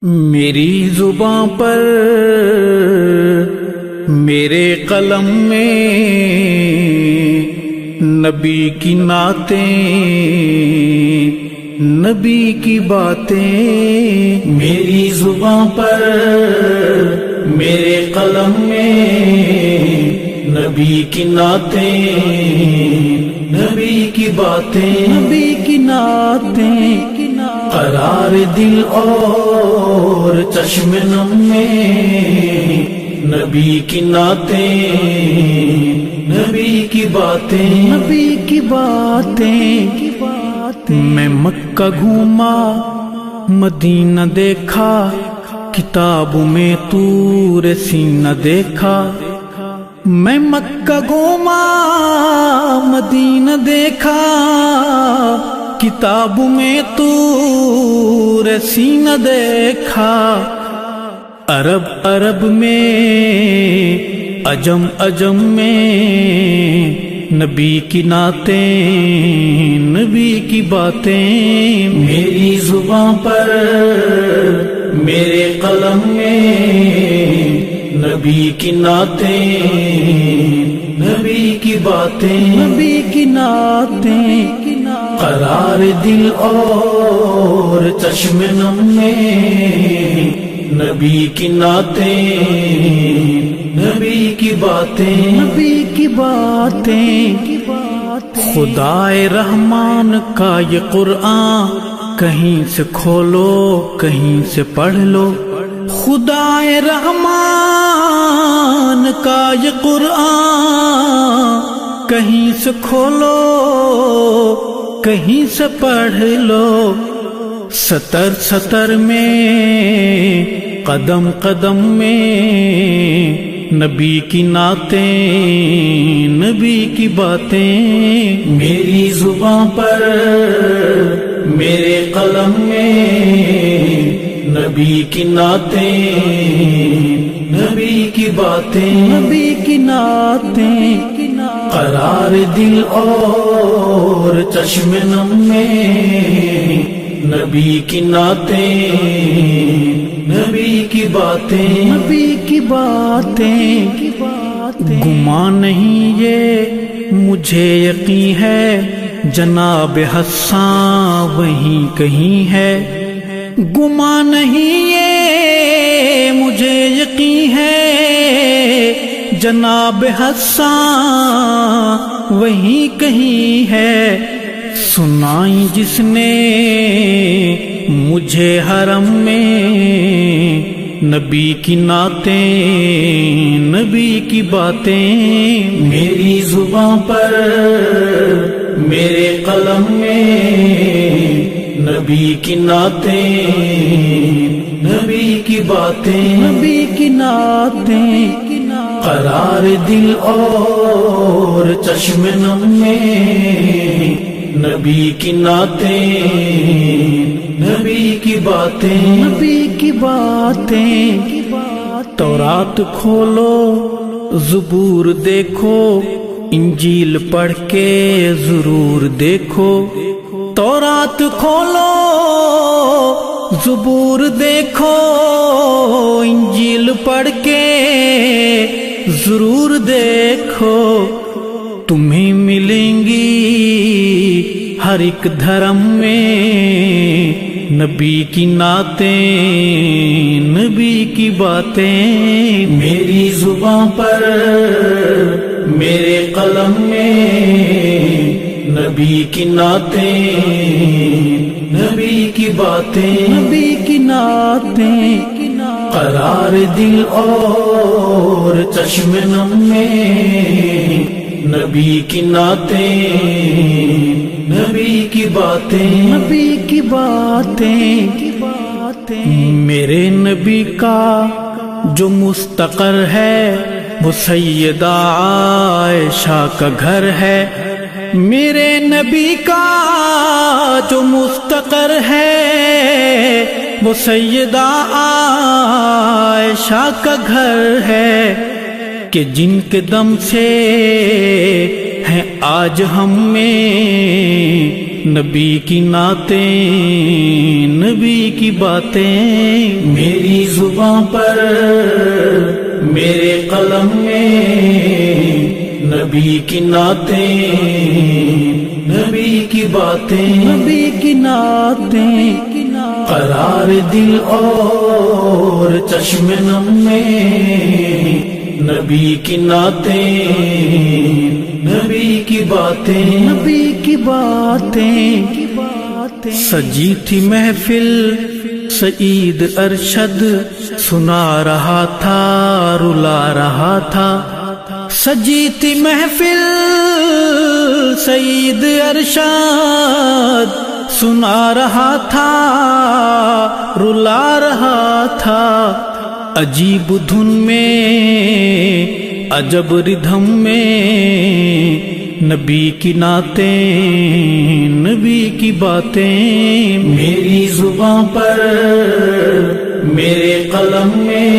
میری زباں پر میرے قلم میں نبی کی نعتیں، نبی کی باتیں۔ میری زباں پر میرے قلم میں نبی کی نعتیں، نبی کی باتیں، نبی کی نعتیں۔ قرار دل اور چشم نم میں نبی کی نعتیں، نبی کی باتیں، نبی کی باتیں۔ میں مکہ گھوما مدینہ دیکھا، کتاب میں طور سینہ دیکھا۔ میں مکہ گھوما مدینہ دیکھا، کتاب میں طور سینہ دیکھا۔ عرب عرب میں، عجم عجم میں نبی کی نعتیں، نبی کی باتیں۔ میری زباں پر میرے قلم میں نبی کی نعتیں، نبی کی باتیں، نبی کی نعتیں۔ قرار دل اور چشم نم میں نبی کی نعتیں، نبی کی باتیں، نبی کی باتیں۔ خدائے رحمان کا یہ قرآن کہیں سے کھولو کہیں سے پڑھ لو۔ خدائے رحمان کا یہ قرآن کہیں سے کھولو کہیں سے پڑھ لو۔ سطر سطر میں، قدم قدم میں نبی کی نعتیں، نبی کی باتیں۔ میری زباں پر میرے قلم میں نبی کی نعتیں، نبی کی باتیں، نبی کی نعتیں۔ قرار دل اور چشم نم میں نبی کی نعتیں، نبی کی باتیں، نبی کی باتیں۔ گما نہیں یہ مجھے یقین ہے، جناب حسان وہیں کہیں ہے۔ گما نہیں یہ مجھے یقین ہے، جناب حسان وہیں کہیں ہے۔ سنائی جس نے مجھے حرم میں نبی کی نعتیں، نبی کی باتیں۔ میری زباں پر میرے قلم میں نبی کی نعتیں، نبی کی باتیں، نبی کی نعتیں۔ قرار دل اور چشم نم میں نبی کی نعتیں، نبی کی باتیں، نبی کی باتیں۔ تورات کھولو زبور دیکھو، انجیل پڑھ کے ضرور دیکھو۔ تورات کھولو زبور دیکھو، انجیل پڑھ کے ضرور دیکھو۔ تمہیں ملیں گی ہر ایک دھرم میں نبی کی نعتیں، نبی کی باتیں۔ میری زباں پر میرے قلم میں نبی کی نعتیں، نبی کی باتیں، نبی کی نعتیں۔ قرار دل اور چشم نم میں نبی کی نعتیں، نبی کی باتیں، نبی کی باتیں۔ میرے نبی کا جو مستقر ہے وہ سیدہ عائشہ کا گھر ہے۔ میرے نبی کا جو مستقر ہے وہ سیدہ عائشہ کا گھر ہے، کہ جن کے دم سے ہیں آج ہم میں نبی کی نعتیں، نبی کی باتیں، میری زباں پر میرے قلم میں نبی کی نعتیں، نبی کی باتیں، نبی کی نعتیں، قرار دل اور چشم نم میں نبی کی نعتیں، نبی کی باتیں، نبی کی باتیں، سجی تھی محفل سعید ارشد سنا رہا تھا رلا رہا تھا، سجی تھی محفل سعید ارشد سنا رہا تھا رلا رہا تھا، عجیب دھن میں عجب ردھم میں نبی کی نعتیں، نبی کی باتیں، میری زباں پر میرے قلم میں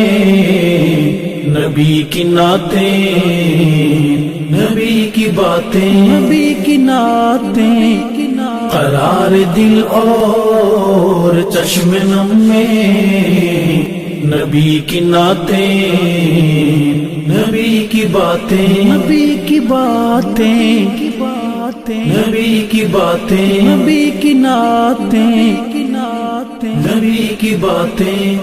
نبی کی نعتیں، نبی کی باتیں، نبی کی نعتیں، قرار دل اور چشم نم میں نبی کی نعتیں، نبی کی باتیں، نبی کی باتیں، نبی کی باتیں، نبی کی نعتیں، نبی کی باتیں۔